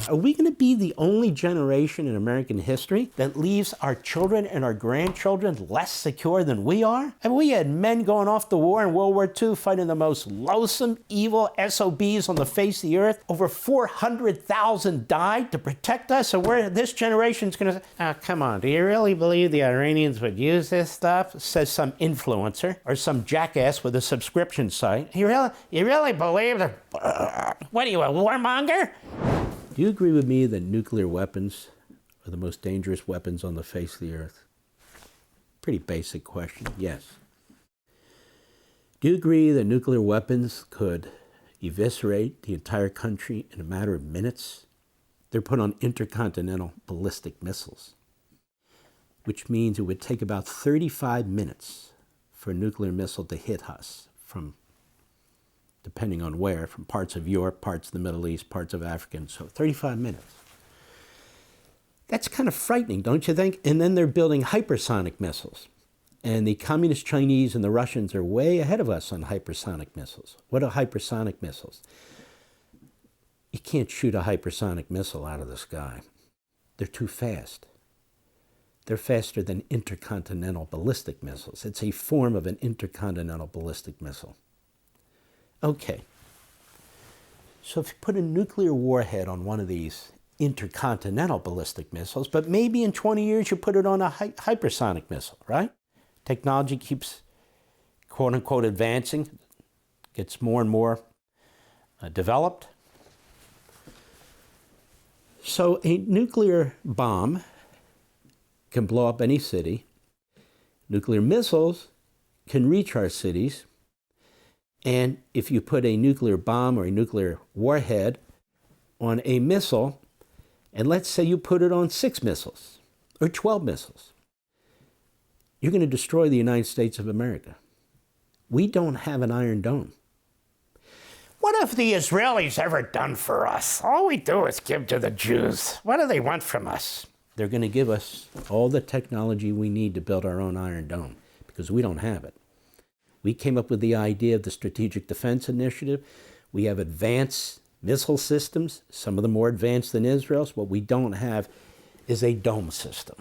Are we going to be the only generation in American history that leaves our children and our grandchildren less secure than we are? And we had men going off to war in World War II fighting the most loathsome, evil SOBs on the face of the earth. Over 400,000 died to protect us, and this generation's going to say, oh, come on, do you really believe the Iranians would use this stuff? Says some influencer or some jackass with a subscription site. You really believe that? What are you, a warmonger? Do you agree with me that nuclear weapons are the most dangerous weapons on the face of the earth? Pretty basic question, yes. Do you agree that nuclear weapons could eviscerate the entire country in a matter of minutes? They're put on intercontinental ballistic missiles, which means it would take about 35 minutes for a nuclear missile to hit us from, depending on where, from parts of Europe, parts of the Middle East, parts of Africa, and so 35 minutes. That's kind of frightening, don't you think? And then they're building hypersonic missiles. And the communist Chinese and the Russians are way ahead of us on hypersonic missiles. What are hypersonic missiles? You can't shoot a hypersonic missile out of the sky. They're too fast. They're faster than intercontinental ballistic missiles. It's a form of an intercontinental ballistic missile. Okay. So if you put a nuclear warhead on one of these intercontinental ballistic missiles, but maybe in 20 years you put it on a hypersonic missile, right? Technology keeps, quote unquote, advancing, gets more and more developed. So a nuclear bomb can blow up any city. Nuclear missiles can reach our cities. And if you put a nuclear bomb or a nuclear warhead on a missile, and let's say you put it on 6 missiles or 12 missiles, you're going to destroy the United States of America. We don't have an Iron Dome. What have the Israelis ever done for us? All we do is give to the Jews. What do they want from us? They're going to give us all the technology we need to build our own Iron Dome because we don't have it. We came up with the idea of the Strategic Defense Initiative. We have advanced missile systems, some of them more advanced than Israel's. What we don't have is a dome system.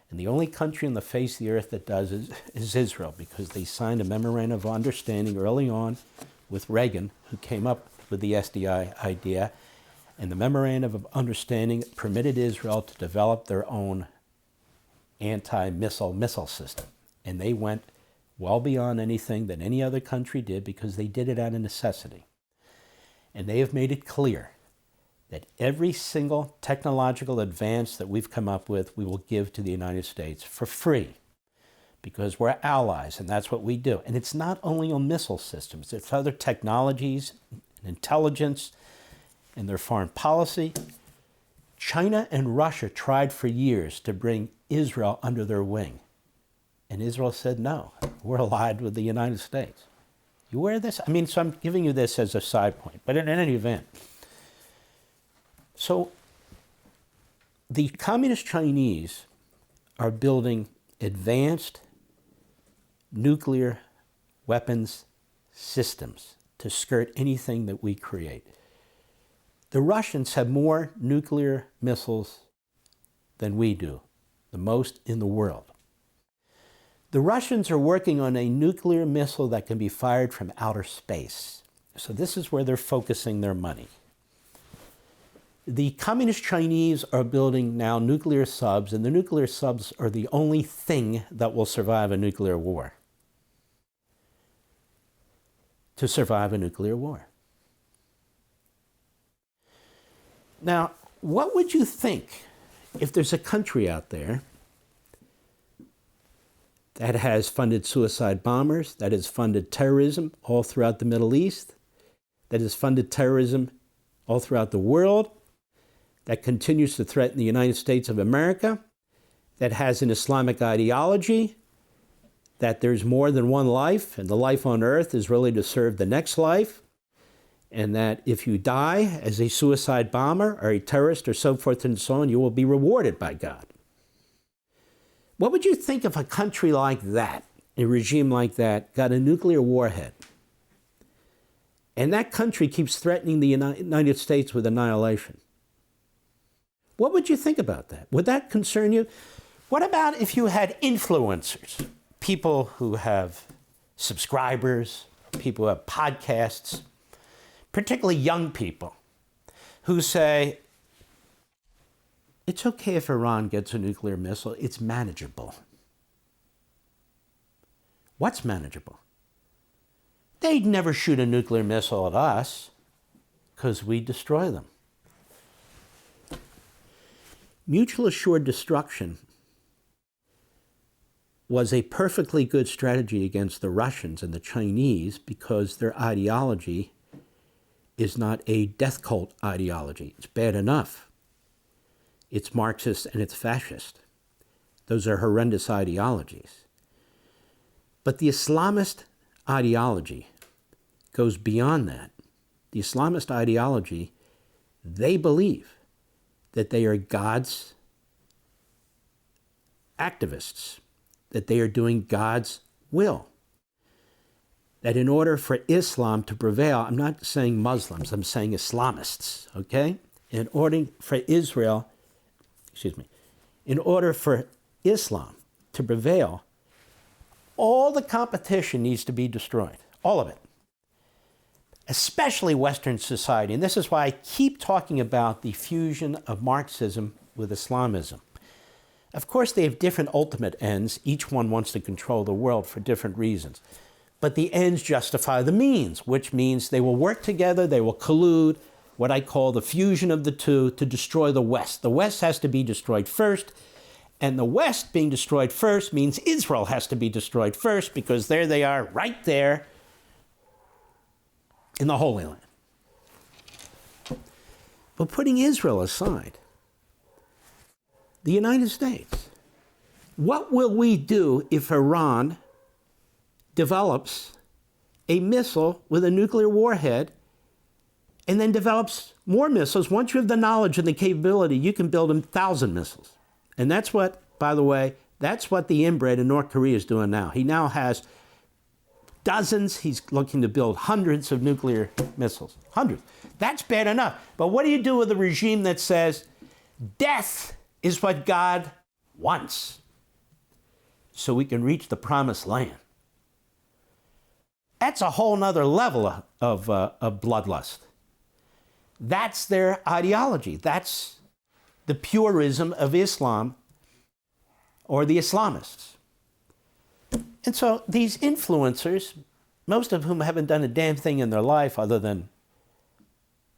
And the only country on the face of the earth that does is Israel, because they signed a memorandum of understanding early on with Reagan, who came up with the SDI idea. And the memorandum of understanding permitted Israel to develop their own anti-missile system. And they went well beyond anything that any other country did because they did it out of necessity. And they have made it clear that every single technological advance that we've come up with, we will give to the United States for free because we're allies and that's what we do. And it's not only on missile systems, it's other technologies, and intelligence, and their foreign policy. China and Russia tried for years to bring Israel under their wing. And Israel said, no, we're allied with the United States. You aware of this? I mean, so I'm giving you this as a side point, but in any event. So the communist Chinese are building advanced nuclear weapons systems to skirt anything that we create. The Russians have more nuclear missiles than we do, the most in the world. The Russians are working on a nuclear missile that can be fired from outer space. So this is where they're focusing their money. The communist Chinese are building now nuclear subs, and the nuclear subs are the only thing that will survive a nuclear war. To survive a nuclear war. Now, what would you think if there's a country out there that has funded suicide bombers, that has funded terrorism all throughout the Middle East, that has funded terrorism all throughout the world, that continues to threaten the United States of America, that has an Islamic ideology, that there's more than one life, and the life on earth is really to serve the next life, and that if you die as a suicide bomber or a terrorist or so forth and so on, you will be rewarded by God. What would you think if a country like that, a regime like that, got a nuclear warhead? And that country keeps threatening the United States with annihilation. What would you think about that? Would that concern you? What about if you had influencers, people who have subscribers, people who have podcasts, particularly young people, who say, it's okay if Iran gets a nuclear missile, it's manageable. What's manageable? They'd never shoot a nuclear missile at us because we destroy them. Mutual assured destruction was a perfectly good strategy against the Russians and the Chinese because their ideology is not a death cult ideology. It's bad enough. It's Marxist and it's fascist. Those are horrendous ideologies. But the Islamist ideology goes beyond that. The Islamist ideology, they believe that they are God's activists, that they are doing God's will. That in order for Islam to prevail, I'm not saying Muslims, I'm saying Islamists, okay? In order for Islam to prevail, all the competition needs to be destroyed, all of it. Especially Western society. And this is why I keep talking about the fusion of Marxism with Islamism. Of course, they have different ultimate ends. Each one wants to control the world for different reasons. But the ends justify the means, which means they will work together, they will collude, what I call the fusion of the two, to destroy the West. The West has to be destroyed first, and the West being destroyed first means Israel has to be destroyed first, because there they are, right there in the Holy Land. But putting Israel aside, the United States, what will we do if Iran develops a missile with a nuclear warhead and then develops more missiles? Once you have the knowledge and the capability, you can build 1,000 missiles. And that's what, by the way, that's what the inbred in North Korea is doing now. He now has dozens. He's looking to build hundreds of nuclear missiles. Hundreds. That's bad enough. But what do you do with a regime that says death is what God wants so we can reach the promised land? That's a whole nother level of bloodlust. That's their ideology. That's the purism of Islam or the Islamists. And so these influencers, most of whom haven't done a damn thing in their life other than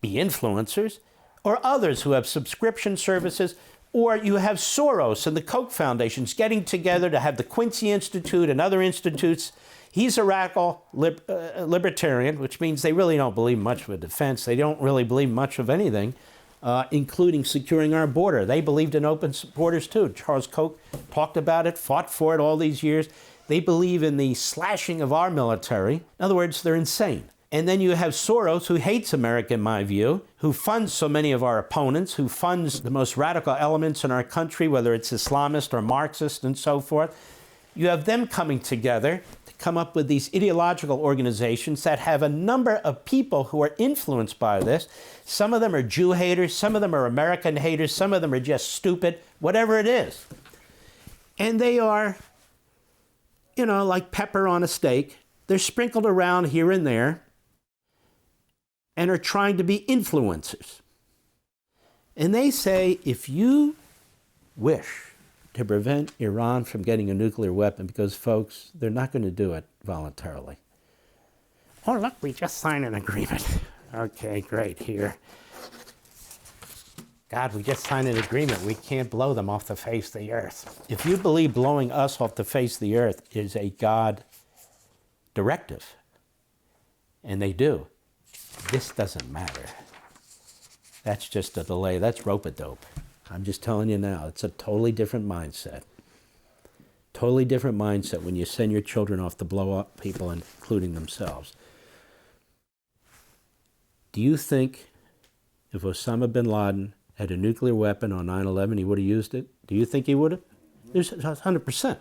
be influencers, or others who have subscription services, or you have Soros and the Koch foundations getting together to have the Quincy Institute and other institutes. He's a radical libertarian, which means they really don't believe much of a defense. They don't really believe much of anything, including securing our border. They believed in open borders too. Charles Koch talked about it, fought for it all these years. They believe in the slashing of our military. In other words, they're insane. And then you have Soros, who hates America, in my view, who funds so many of our opponents, who funds the most radical elements in our country, whether it's Islamist or Marxist and so forth. You have them coming together to come up with these ideological organizations that have a number of people who are influenced by this. Some of them are Jew haters, some of them are American haters, some of them are just stupid, whatever it is. And they are, like pepper on a steak. They're sprinkled around here and there and are trying to be influencers. And they say, if you wish to prevent Iran from getting a nuclear weapon, because, folks, they're not going to do it voluntarily. Oh, look, we just signed an agreement. Okay, great, here. God, we just signed an agreement. We can't blow them off the face of the earth. If you believe blowing us off the face of the earth is a God directive, and they do, this doesn't matter. That's just a delay. That's rope-a-dope. I'm just telling you now, it's a totally different mindset. Totally different mindset when you send your children off to blow up people, including themselves. Do you think if Osama bin Laden had a nuclear weapon on 9/11, he would have used it? Do you think he would have? There's 100%.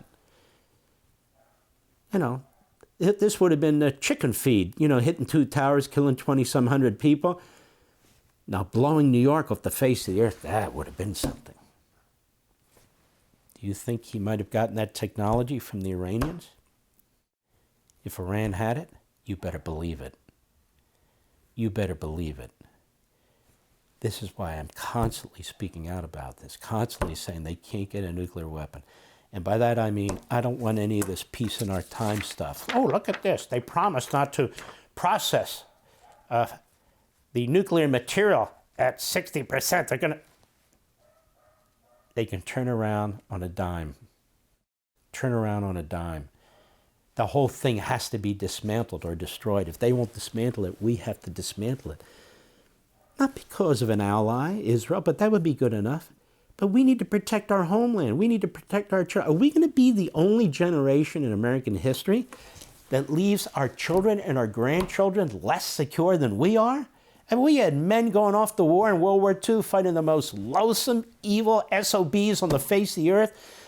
This would have been a chicken feed, hitting two towers, killing 20-some hundred people. Now, blowing New York off the face of the earth, that would have been something. Do you think he might have gotten that technology from the Iranians? If Iran had it, you better believe it. You better believe it. This is why I'm constantly speaking out about this, constantly saying they can't get a nuclear weapon. And by that I mean, I don't want any of this peace in our time stuff. Oh, look at this. They promised not to process the nuclear material at 60%. They can turn around on a dime. Turn around on a dime. The whole thing has to be dismantled or destroyed. If they won't dismantle it, we have to dismantle it. Not because of an ally, Israel, but that would be good enough. But we need to protect our homeland. We need to protect our children. Are we going to be the only generation in American history that leaves our children and our grandchildren less secure than we are? And we had men going off to war in World War II fighting the most loathsome, evil SOBs on the face of the earth.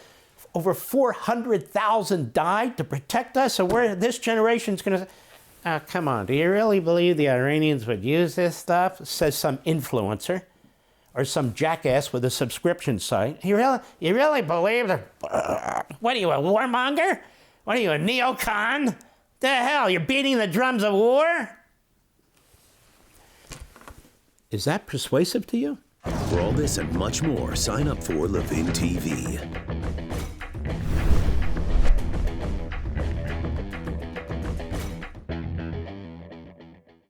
Over 400,000 died to protect us, and this generation's going to... Oh, come on, do you really believe the Iranians would use this stuff? Says some influencer or some jackass with a subscription site. You really believe that? What are you, a warmonger? What are you, a neocon? The hell, you're beating the drums of war? Is that persuasive to you? For all this and much more, sign up for Levin TV.